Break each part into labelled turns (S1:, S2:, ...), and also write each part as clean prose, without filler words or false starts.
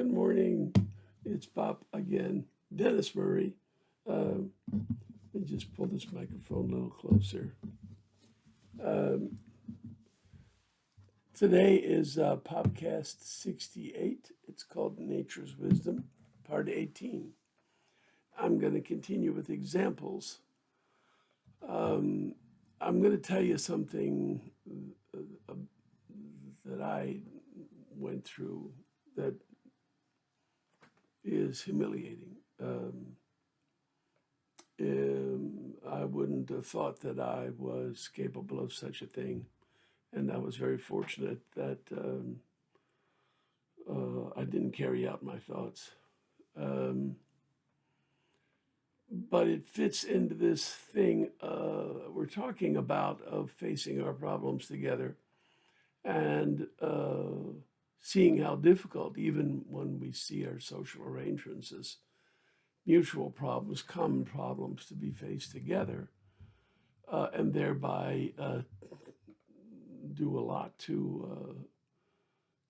S1: Good morning. It's Pop again. Dennis Murray. Let me just pull this microphone a little closer. Um, Today is Popcast 68. It's called Nature's Wisdom, Part 18. I'm going to continue with examples. I'm going to tell you something that I went through that is humiliating. I wouldn't have thought that I was capable of such a thing, and I was very fortunate that I didn't carry out my thoughts. Um, but it fits into this thing we're talking about of facing our problems together and seeing how difficult, even when we see our social arrangements as mutual problems, common problems to be faced together, and thereby do a lot to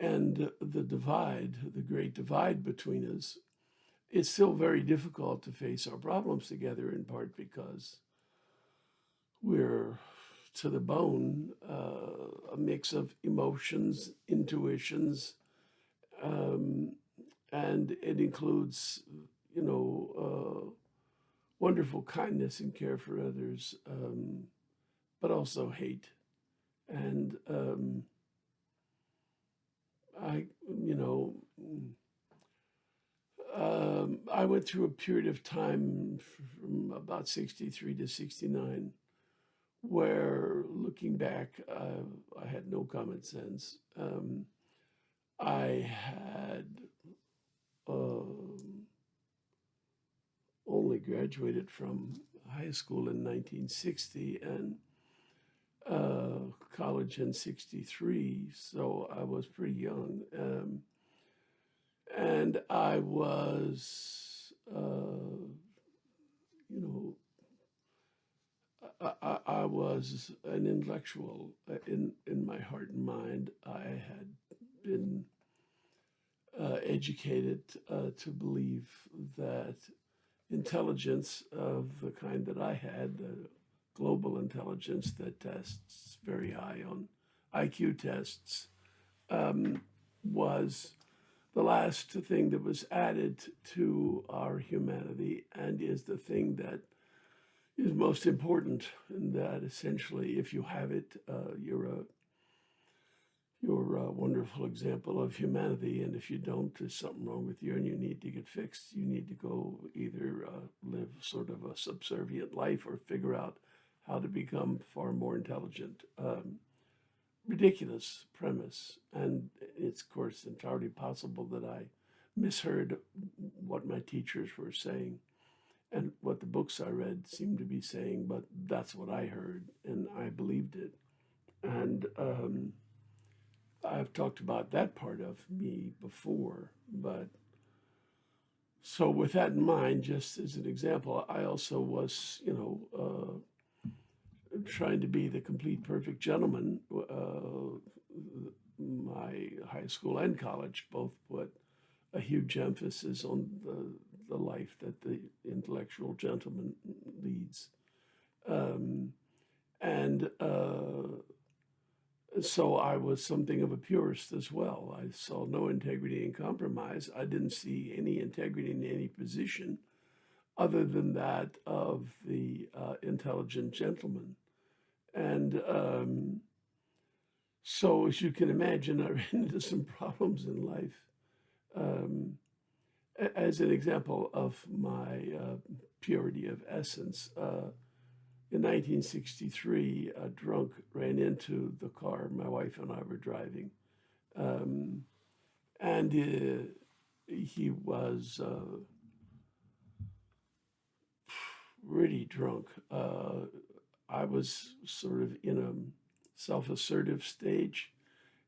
S1: end the divide, the great divide between us. It's still very difficult to face our problems together, in part because we're to the bone, a mix of emotions, intuitions, um, and it includes, wonderful kindness and care for others, but also hate. And I, you know, I went through a period of time from about 63 to 69 where, looking back, I had no common sense. I had only graduated from high school in 1960 and college in 63, so I was pretty young. And I was, you know, I was an intellectual in my heart and mind. I had been educated to believe that intelligence of the kind that I had, global intelligence that tests very high on IQ tests, was the last thing that was added to our humanity and is the thing that is most important. And that essentially, if you have it, you're a wonderful example of humanity. And if you don't, there's something wrong with you and you need to get fixed. You need to go either live sort of a subservient life or figure out how to become far more intelligent. Ridiculous premise. And it's, of course, entirely possible that I misheard what my teachers were saying and what the books I read seemed to be saying, but that's what I heard and I believed it. And I've talked about that part of me before, but so with that in mind, just as an example, I also was, trying to be the complete perfect gentleman. My high school and college both put a huge emphasis on the life that the intellectual gentleman leads. And So I was something of a purist as well. I saw no integrity in compromise. I didn't see any integrity in any position other than that of the intelligent gentleman. And so, as you can imagine, I ran into some problems in life. Um, as an example of my purity of essence, in 1963, a drunk ran into the car my wife and I were driving. Um, and he was really drunk. I was sort of in a self-assertive stage,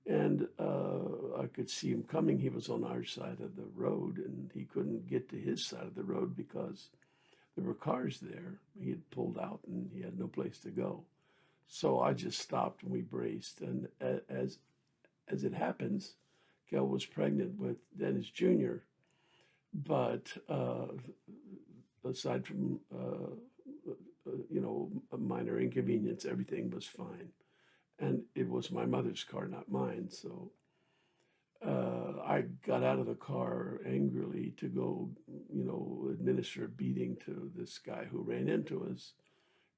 S1: and I could see him coming. He was on our side of the road, and he couldn't get to his side of the road because there were cars there. He had pulled out, and he had no place to go. So I just stopped, and we braced. And as it happens, Gail was pregnant with Dennis Jr., but aside from a minor inconvenience, everything was fine. And it was my mother's car, not mine. So I got out of the car angrily to go, administer a beating to this guy who ran into us.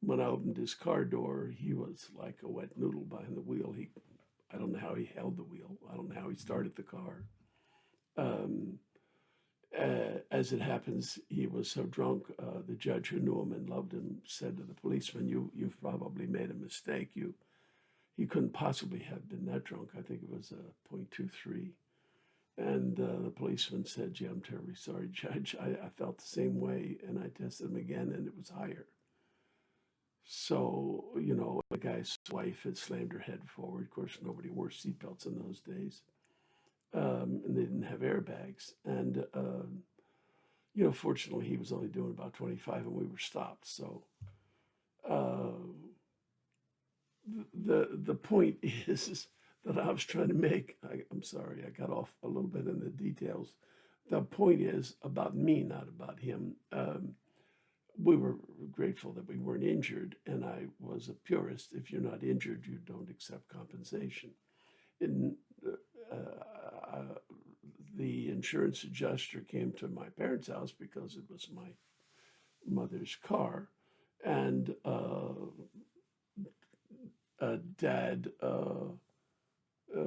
S1: When I opened his car door, he was like a wet noodle behind the wheel. I don't know how he held the wheel. I don't know how he started the car. Um, as it happens, he was so drunk. The judge who knew him and loved him said to the policeman, "You've probably made a mistake. He couldn't possibly have been that drunk. I think it was a .23." And the policeman said, "Gee, I'm terribly sorry, Judge. I felt the same way, and I tested him again, and it was higher." So, the guy's wife had slammed her head forward. Of course, nobody wore seatbelts in those days, and they didn't have airbags. And fortunately, he was only doing about 25, and we were stopped. So, uh, the point is that I was trying to make. I'm sorry, I got off a little bit in the details. The point is about me, not about him. We were grateful that we weren't injured, and I was a purist. If you're not injured, you don't accept compensation. In the insurance adjuster came to my parents' house because it was my mother's car, and Dad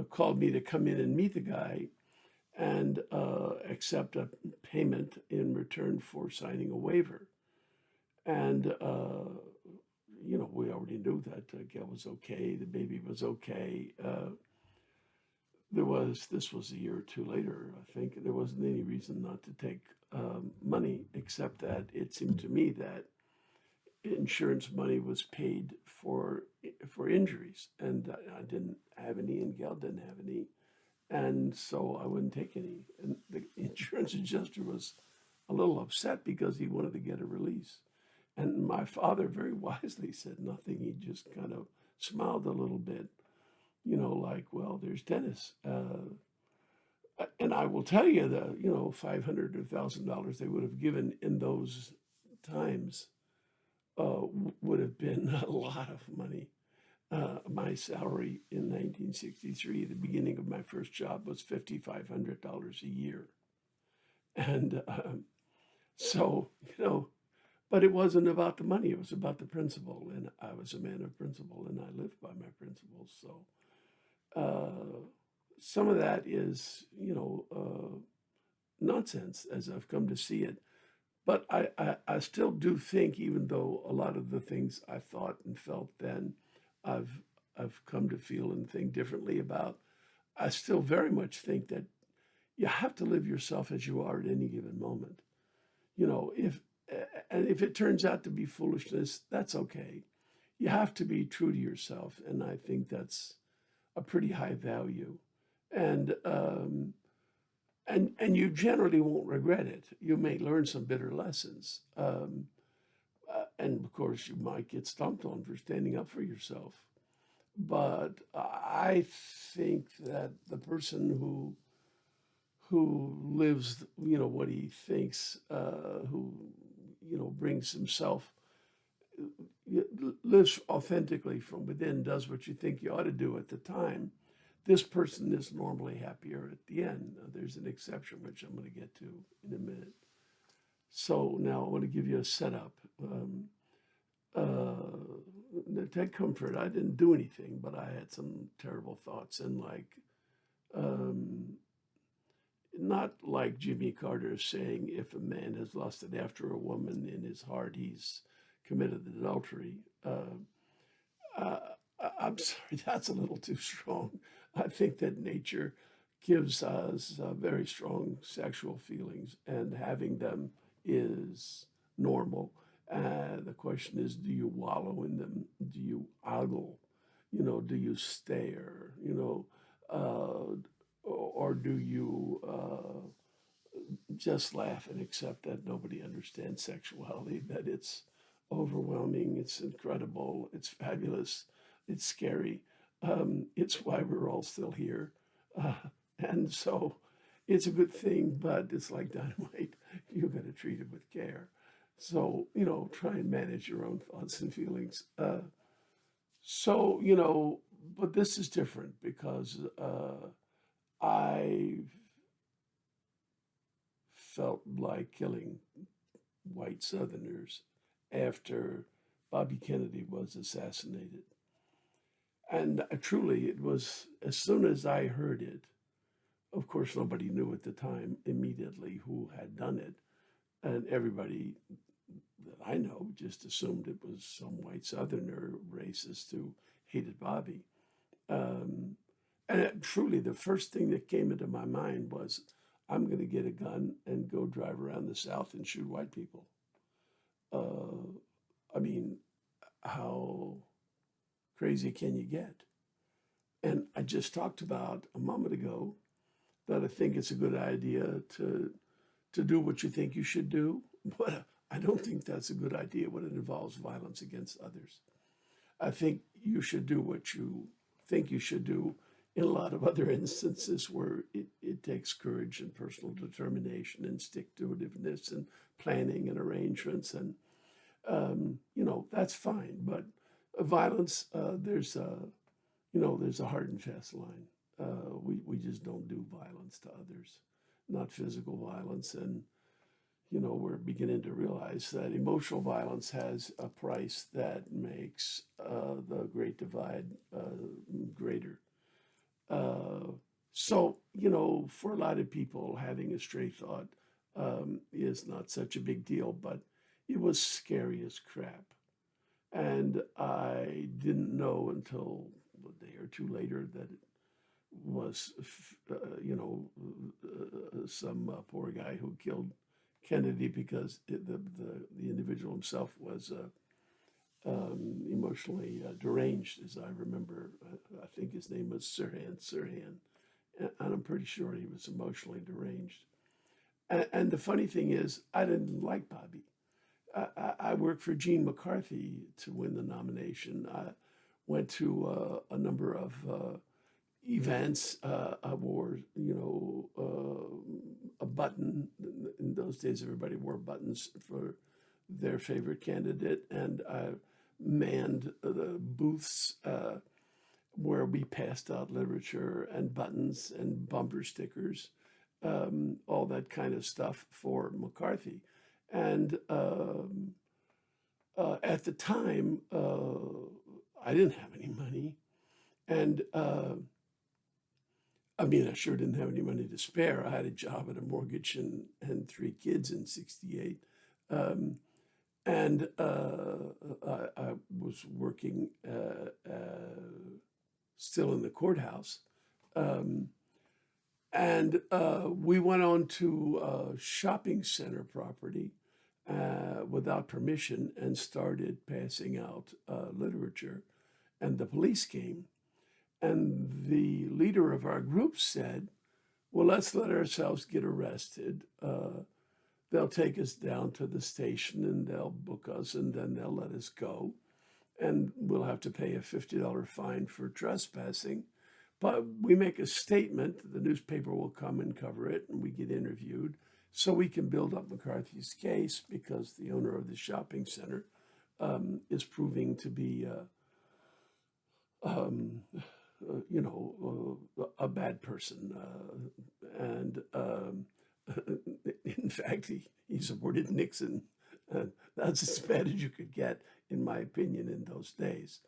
S1: called me to come in and meet the guy and accept a payment in return for signing a waiver. And we already knew that Gail was okay, the baby was okay. This was a year or two later, I think. There wasn't any reason not to take money, except that it seemed to me that insurance money was paid for injuries, and I didn't have any, and Gail didn't have any, and so I wouldn't take any. And the insurance adjuster was a little upset because he wanted to get a release. And my father very wisely said nothing. He just kind of smiled a little bit, like, well, there's Dennis. And I will tell you that, $500 or $1,000 they would have given in those times would have been a lot of money. My salary in 1963, at the beginning of my first job, was $5,500 a year. And so, but it wasn't about the money, it was about the principle. And I was a man of principle, and I lived by my principles. So some of that is, nonsense as I've come to see it. But I still do think, even though a lot of the things I thought and felt then, I've come to feel and think differently about, I still very much think that you have to live yourself as you are at any given moment. If it turns out to be foolishness, that's okay. You have to be true to yourself, and I think that's a pretty high value. And and you generally won't regret it. You may learn some bitter lessons, and of course you might get stomped on for standing up for yourself. But I think that the person who lives, what he thinks, who brings himself, lives authentically from within, does what you think you ought to do at the time. This person is normally happier at the end. There's an exception, which I'm going to get to in a minute. So now I want to give you a setup. Take comfort. I didn't do anything, but I had some terrible thoughts, and not like Jimmy Carter saying, if a man has lusted after a woman in his heart, he's committed adultery. I'm sorry, that's a little too strong. I think that nature gives us very strong sexual feelings, and having them is normal. The question is, do you wallow in them? Do you ogle? Do you stare? Or do you just laugh and accept that nobody understands sexuality, that it's overwhelming, it's incredible, it's fabulous, it's scary. It's why we're all still here. Uh, And so it's a good thing, but it's like dynamite. You got to treat it with care. So, try and manage your own thoughts and feelings. So, but this is different because I felt like killing white Southerners after Bobby Kennedy was assassinated. And truly, it was as soon as I heard it, of course, nobody knew at the time immediately who had done it. And everybody that I know just assumed it was some white Southerner racist who hated Bobby. Um, and truly, the first thing that came into my mind was, I'm going to get a gun and go drive around the South and shoot white people. Uh, I mean, how crazy can you get? And I just talked about a moment ago that I think it's a good idea to do what you think you should do, but I don't think that's a good idea when it involves violence against others. I think you should do what you think you should do in a lot of other instances where it takes courage and personal determination and stick to itiveness and planning and arrangements. And, that's fine. But violence, there's a hard and fast line. We just don't do violence to others, not physical violence. And, we're beginning to realize that emotional violence has a price that makes the great divide greater. Uh, so, for a lot of people, having a stray thought is not such a big deal, but it was scary as crap. And I didn't know until a day or two later that it was, some poor guy who killed Kennedy because the individual himself was emotionally deranged, as I remember. I think his name was Sirhan, and I'm pretty sure he was emotionally deranged. And the funny thing is, I didn't like Bobby. I worked for Gene McCarthy to win the nomination. I went to a number of events. I wore, a button. In those days, everybody wore buttons for their favorite candidate, and I manned the booths where we passed out literature and buttons and bumper stickers, all that kind of stuff for McCarthy. And at the time, I didn't have any money. And I mean, I sure didn't have any money to spare. I had a job at a mortgage and three kids in 68. Um, and I was working still in the courthouse. Um, and we went on to a shopping center property without permission and started passing out literature. And the police came. And the leader of our group said, well, let's let ourselves get arrested. They'll take us down to the station and they'll book us and then they'll let us go. And we'll have to pay a $50 fine for trespassing. But we make a statement, the newspaper will come and cover it, and we get interviewed. So we can build up McCarthy's case because the owner of the shopping center is proving to be, um, a bad person. And in fact, he supported Nixon. That's as bad as you could get, in my opinion, in those days.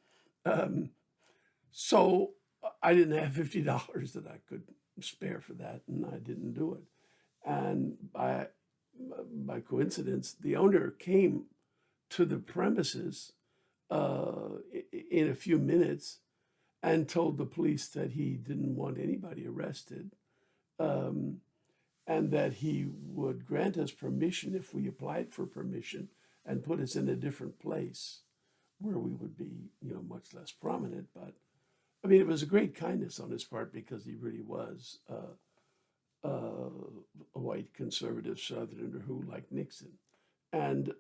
S1: Um, so I didn't have $50 that I could spare for that, and I didn't do it. And by coincidence, the owner came to the premises in a few minutes and told the police that he didn't want anybody arrested, um, and that he would grant us permission if we applied for permission and put us in a different place where we would be, much less prominent. But I mean, it was a great kindness on his part because he really was a white conservative Southerner who liked Nixon. And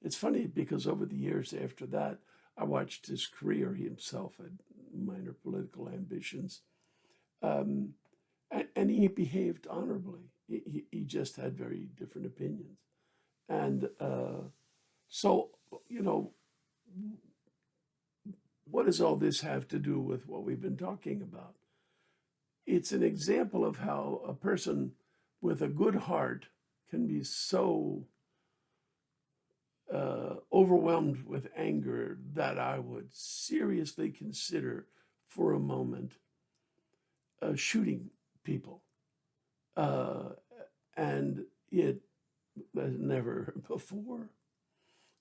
S1: it's funny because over the years after that, I watched his career. He himself had minor political ambitions. Um, and he behaved honorably. He just had very different opinions. And so, you know, what does all this have to do with what we've been talking about? It's an example of how a person with a good heart can be so overwhelmed with anger that I would seriously consider for a moment shooting people. Uh, and it has never before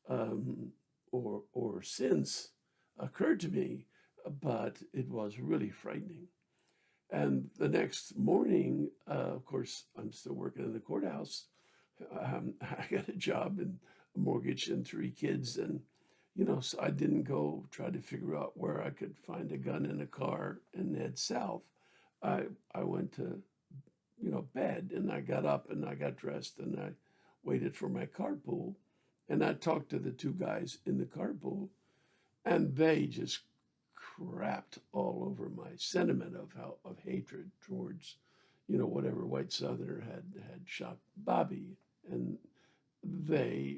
S1: um, or since occurred to me, but it was really frightening. And the next morning, of course, I'm still working in the courthouse. I got a job and a mortgage and three kids, and so I didn't go try to figure out where I could find a gun in a car and head south. I went to bed, and I got up and I got dressed and I waited for my carpool, and I talked to the two guys in the carpool, and they just crapped all over my sentiment of hatred towards whatever white southerner had shot Bobby. And they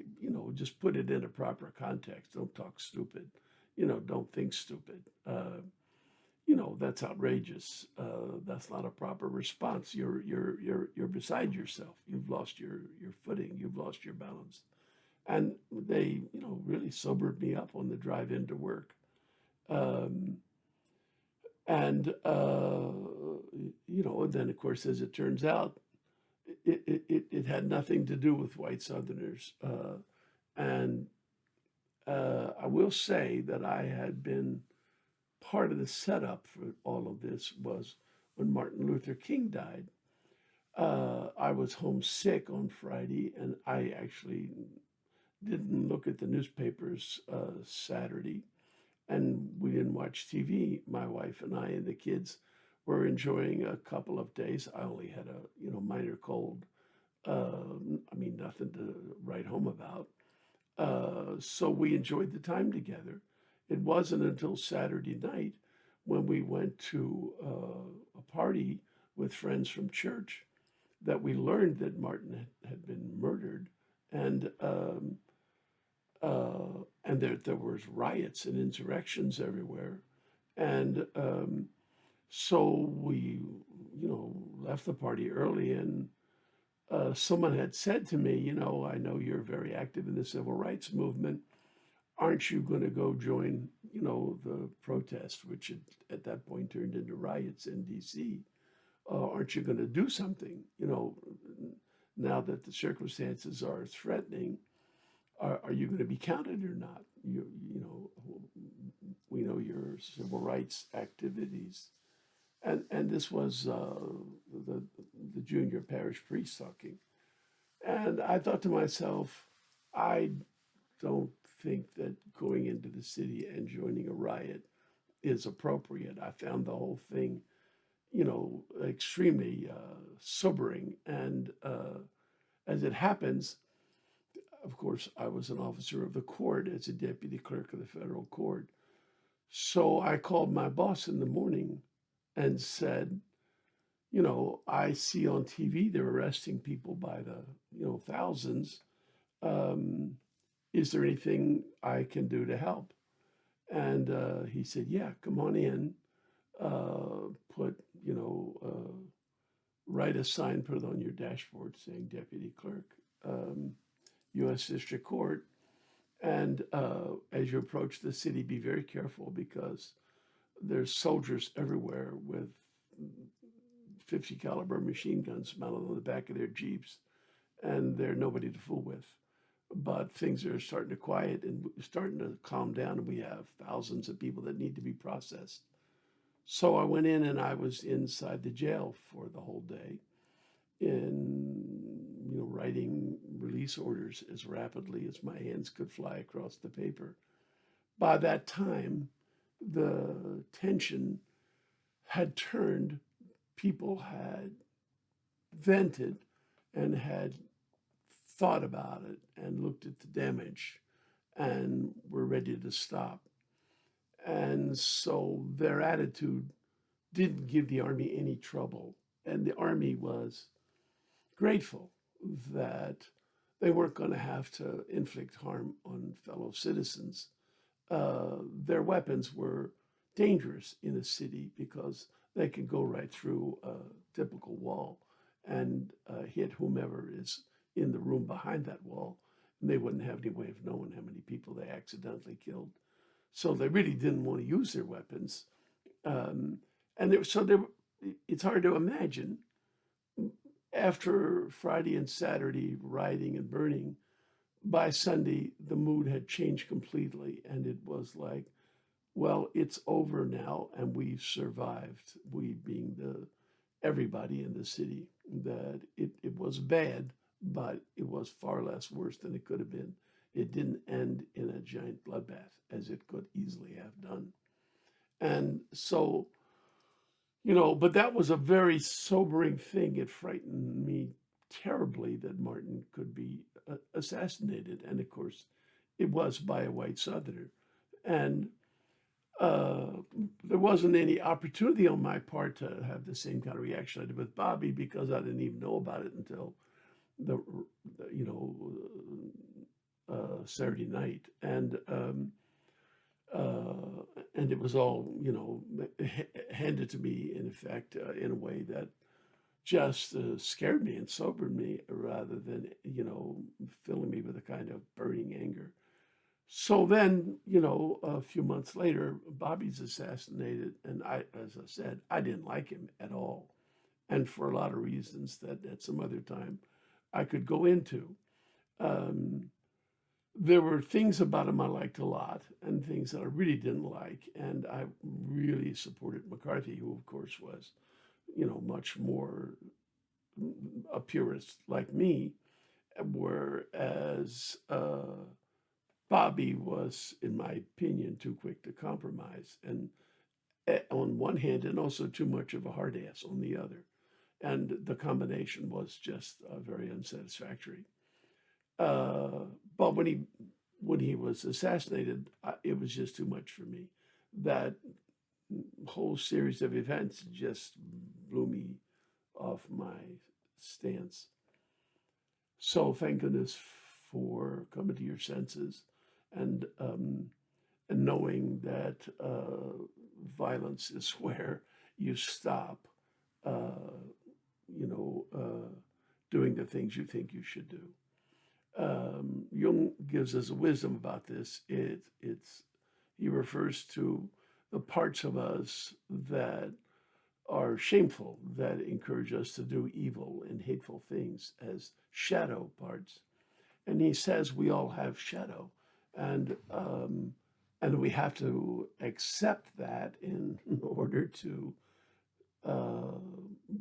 S1: just put it in a proper context. Don't talk stupid, don't think stupid. That's outrageous. That's not a proper response. You're beside yourself. You've lost your footing. You've lost your balance. And they really sobered me up on the drive into work. Um, and and then of course, as it turns out, it had nothing to do with white Southerners. And I will say that I had been part of the setup for all of this was when Martin Luther King died. I was homesick on Friday, and I actually didn't look at the newspapers Saturday, and we didn't watch TV. My wife and I and the kids were enjoying a couple of days. I only had a minor cold. I mean, nothing to write home about. So we enjoyed the time together. It wasn't until Saturday night when we went to a party with friends from church that we learned that Martin had been murdered, and there was riots and insurrections everywhere, and so we left the party early, and someone had said to me, I know you're very active in the civil rights movement. Aren't you going to go join, the protest, which at that point turned into riots in D.C.? Aren't you going to do something, now that the circumstances are threatening? Are you going to be counted or not? We know your civil rights activities. And this was the junior parish priest talking. And I thought to myself, I don't think that going into the city and joining a riot is appropriate. I found the whole thing, extremely sobering. And as it happens, of course, I was an officer of the court as a deputy clerk of the federal court. So I called my boss in the morning and said, I see on TV they're arresting people by the, thousands. Um, is there anything I can do to help? And he said, yeah, come on in, put, write a sign, put it on your dashboard saying deputy clerk, U.S. District Court. And as you approach the city, be very careful because there's soldiers everywhere with 50 caliber machine guns mounted on the back of their Jeeps, and they're nobody to fool with. But things are starting to quiet and starting to calm down, and we have thousands of people that need to be processed. So I went in and I was inside the jail for the whole day in writing release orders as rapidly as my hands could fly across the paper. By that time, the tension had turned. People had vented and had thought about it and looked at the damage and were ready to stop. And so their attitude didn't give the army any trouble. and the Army was grateful that they weren't going to have to inflict harm on fellow citizens. Their weapons were dangerous in a city because they could go right through a typical wall and hit whomever is in the room behind that wall. And they wouldn't have any way of knowing how many people they accidentally killed. So they really didn't want to use their weapons. Um, and it's hard to imagine after Friday and Saturday rioting and burning, by Sunday, the mood had changed completely. And it was like, well, it's over now, and we've survived. We being everybody in the city, that it was bad, but it was far less worse than it could have been. It didn't end in a giant bloodbath as it could easily have done. And so, but that was a very sobering thing. It frightened me terribly that Martin could be assassinated. And of course, it was by a white Southerner. And uh, there wasn't any opportunity on my part to have the same kind of reaction I did with Bobby, because I didn't even know about it until the you know Saturday night, and it was all handed to me in effect in a way that just scared me and sobered me, rather than filling me with a kind of burning anger. So then, a few months later, Bobby's assassinated, and as I said, I didn't like him at all, and for a lot of reasons that at some other time I could go into. Um, there were things about him I liked a lot, and things that I really didn't like, and I really supported McCarthy, who of course was, much more a purist like me, whereas Bobby was, in my opinion, too quick to compromise, and on one hand, and also too much of a hard ass on the other. And the combination was just very unsatisfactory. Uh, but when he was assassinated, it was just too much for me. That whole series of events just blew me off my stance. So thank goodness for coming to your senses, and and knowing that violence is where you stop, uh, you know, uh, doing the things you think you should do. Jung gives us a wisdom about this. He refers to the parts of us that are shameful, that encourage us to do evil and hateful things, as shadow parts. And he says we all have shadow, and we have to accept that in order to uh,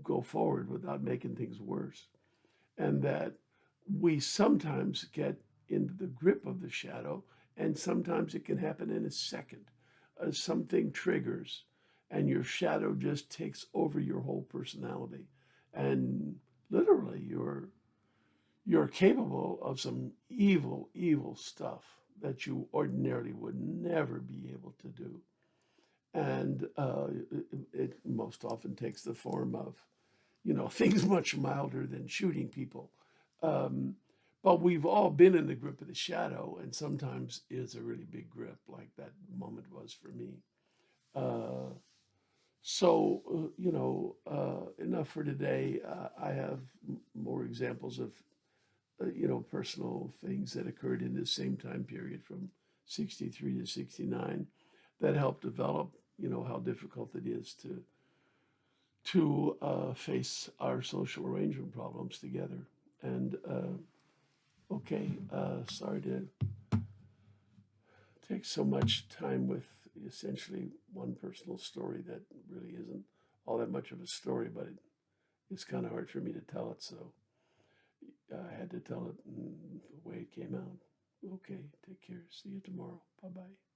S1: go forward without making things worse, and that we sometimes get into the grip of the shadow, and sometimes it can happen in a second. Something triggers, and your shadow just takes over your whole personality, and literally you're capable of some evil, evil stuff that you ordinarily would never be able to do. And it most often takes the form of, things much milder than shooting people. Um, but we've all been in the grip of the shadow, and sometimes it's a really big grip, like that moment was for me. Uh, enough for today. I have more examples of personal things that occurred in this same time period from 63 to 69 that helped develop, how difficult it is to face our social arrangement problems together. And okay, sorry to take so much time with essentially one personal story that really isn't all that much of a story, but it's kind of hard for me to tell it. So I had to tell it the way it came out. Okay, take care. See you tomorrow. Bye bye.